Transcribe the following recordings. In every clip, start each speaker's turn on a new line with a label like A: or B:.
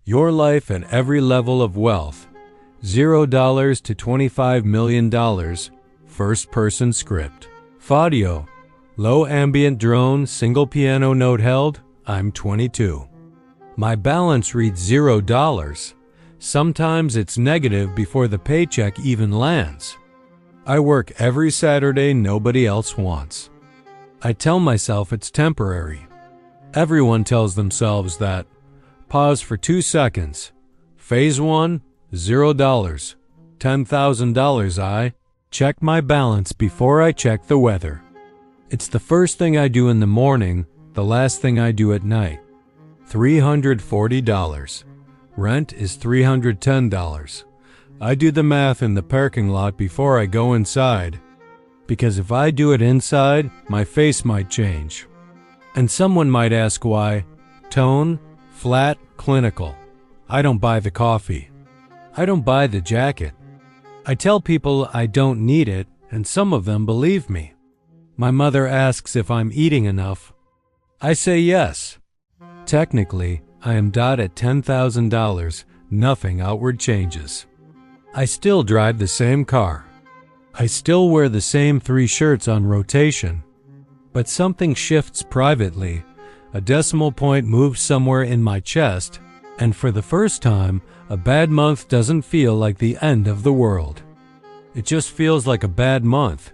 A: Your life at every level of wealth. $0 to $25 million. First-person script. Fadio. Low ambient drone, single piano note held. I'm 22. My balance reads $0. Sometimes it's negative before the paycheck even lands. I work every Saturday nobody else wants. I tell myself it's temporary. Everyone tells themselves that. Pause for 2 seconds. Phase 1, $0. $10,000. I check my balance before I check the weather. It's the first thing I do in the morning, the last thing I do at night. $340. Rent is $310. I do the math in the parking lot before I go inside, because if I do it inside, my face might change. And someone might ask why. Tone, flat, clinical. I don't buy the coffee. I don't buy the jacket. I tell people I don't need it, and some of them believe me. My mother asks if I'm eating enough. I say yes. Technically, I am dot at $10,000. Nothing outward changes. I still drive the same car. I still wear the same 3 shirts on rotation. But something shifts privately. A decimal point moves somewhere in my chest, and for the first time, a bad month doesn't feel like the end of the world. It just feels like a bad month.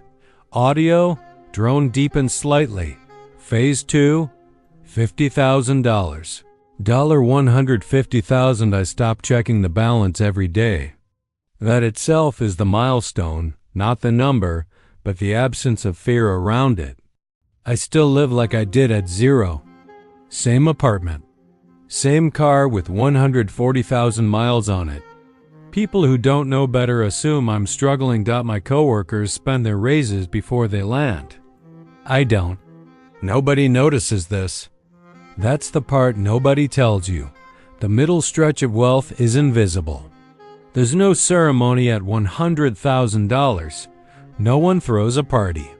A: Audio, drone deepens slightly. Phase 2, $50,000. $150,000. I stop checking the balance every day. That itself is the milestone, not the number, but the absence of fear around it. I still live like I did at 0. Same apartment. Same car with 140,000 miles on it. People who don't know better assume I'm struggling. My coworkers spend their raises before they land. I don't. Nobody notices this. That's the part nobody tells you. The middle stretch of wealth is invisible. There's no ceremony at $100,000. No one throws a party.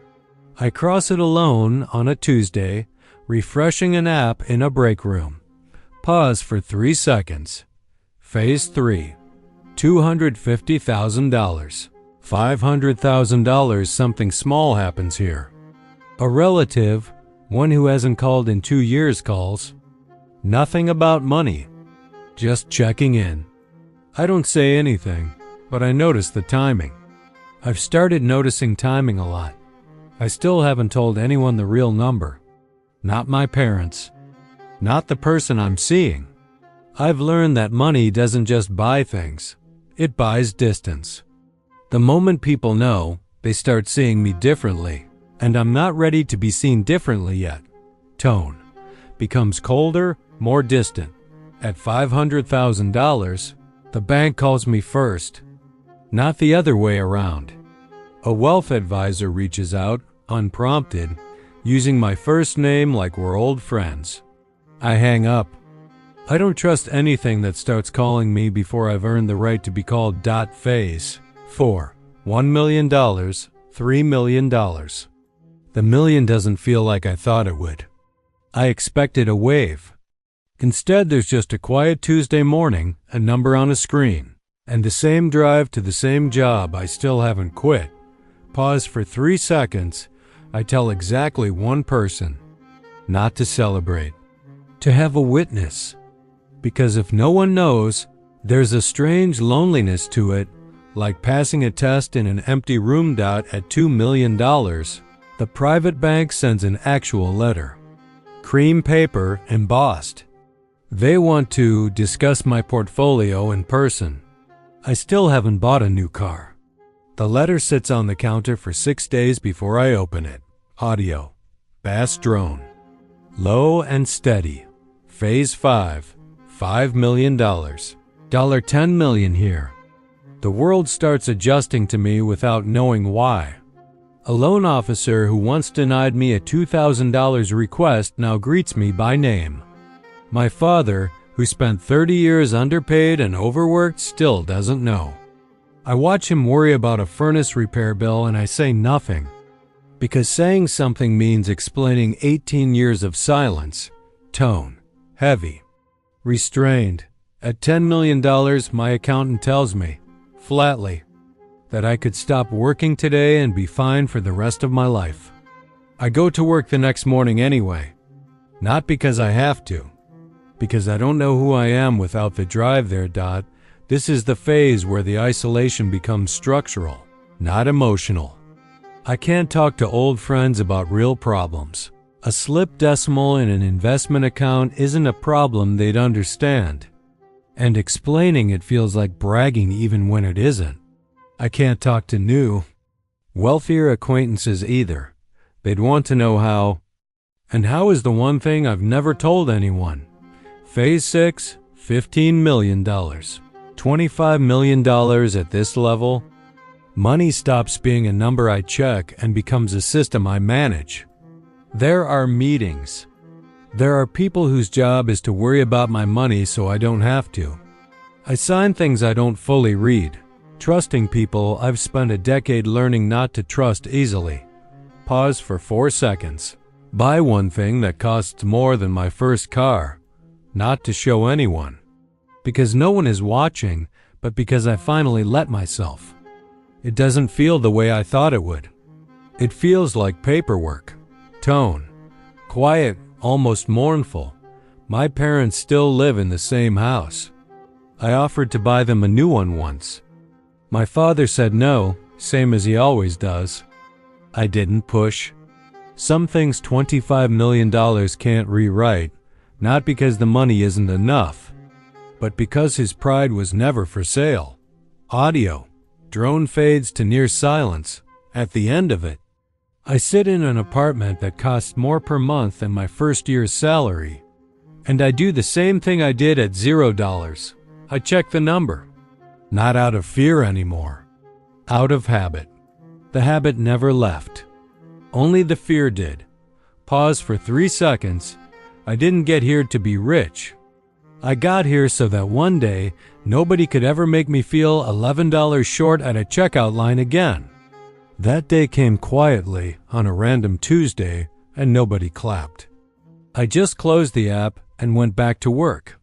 A: I cross it alone on a Tuesday, refreshing an app in a break room. Pause for 3 seconds. Phase 3, $250,000. $500,000. Something small happens here. A relative, one who hasn't called in 2 years, calls. Nothing about money. Just checking in. I don't say anything, but I notice the timing. I've started noticing timing a lot. I still haven't told anyone the real number. Not my parents. Not the person I'm seeing. I've learned that money doesn't just buy things. It buys distance. The moment people know, they start seeing me differently, and I'm not ready to be seen differently yet. Tone becomes colder, more distant. At $500,000, the bank calls me first, not the other way around. A wealth advisor reaches out, unprompted, using my first name like we're old friends. I hang up. I don't trust anything that starts calling me before I've earned the right to be called. Phase 4, $1 million, $3 million. The million doesn't feel like I thought it would. I expected a wave. Instead, there's just a quiet Tuesday morning, a number on a screen, and the same drive to the same job I still haven't quit. Pause for 3 seconds. I tell exactly one person. Not to celebrate. To have a witness. Because if no one knows, there's a strange loneliness to it, like passing a test in an empty room. At $2 million, the private bank sends an actual letter. Cream paper, embossed. They want to discuss my portfolio in person. I still haven't bought a new car. The letter sits on the counter for 6 days before I open it. Audio. Bass drone. Low and steady. Phase 5. $5 million. $10 million here. The world starts adjusting to me without knowing why. A loan officer who once denied me a $2,000 request now greets me by name. My father, who spent 30 years underpaid and overworked, still doesn't know. I watch him worry about a furnace repair bill and I say nothing. Because saying something means explaining 18 years of silence. Tone. Heavy. Restrained. At $10 million, my accountant tells me, flatly, that I could stop working today and be fine for the rest of my life. I go to work the next morning anyway. Not because I have to. Because I don't know who I am without the drive there. This is the phase where the isolation becomes structural, not emotional. I can't talk to old friends about real problems. A slipped decimal in an investment account isn't a problem they'd understand. And explaining it feels like bragging even when it isn't. I can't talk to new, wealthier acquaintances either. They'd want to know how. And how is the one thing I've never told anyone. Phase 6, $15 million. $25 million at this level. Money stops being a number I check and becomes a system I manage. There are meetings. There are people whose job is to worry about my money so I don't have to. I sign things I don't fully read. Trusting people I've spent a decade learning not to trust easily. Pause for 4 seconds. Buy one thing that costs more than my first car. Not to show anyone. Because no one is watching, but because I finally let myself. It doesn't feel the way I thought it would. It feels like paperwork. Tone. Quiet, almost mournful. My parents still live in the same house. I offered to buy them a new one once. My father said no, same as he always does. I didn't push. Some things $25 million can't rewrite, not because the money isn't enough, but because his pride was never for sale. Audio. Drone fades to near silence. At the end of it, I sit in an apartment that costs more per month than my first year's salary, and I do the same thing I did at $0. I check the number. Not out of fear anymore. Out of habit. The habit never left. Only the fear did. Pause for 3 seconds. I didn't get here to be rich. I got here so that one day nobody could ever make me feel $11 short at a checkout line again. That day came quietly on a random Tuesday and nobody clapped. I just closed the app and went back to work.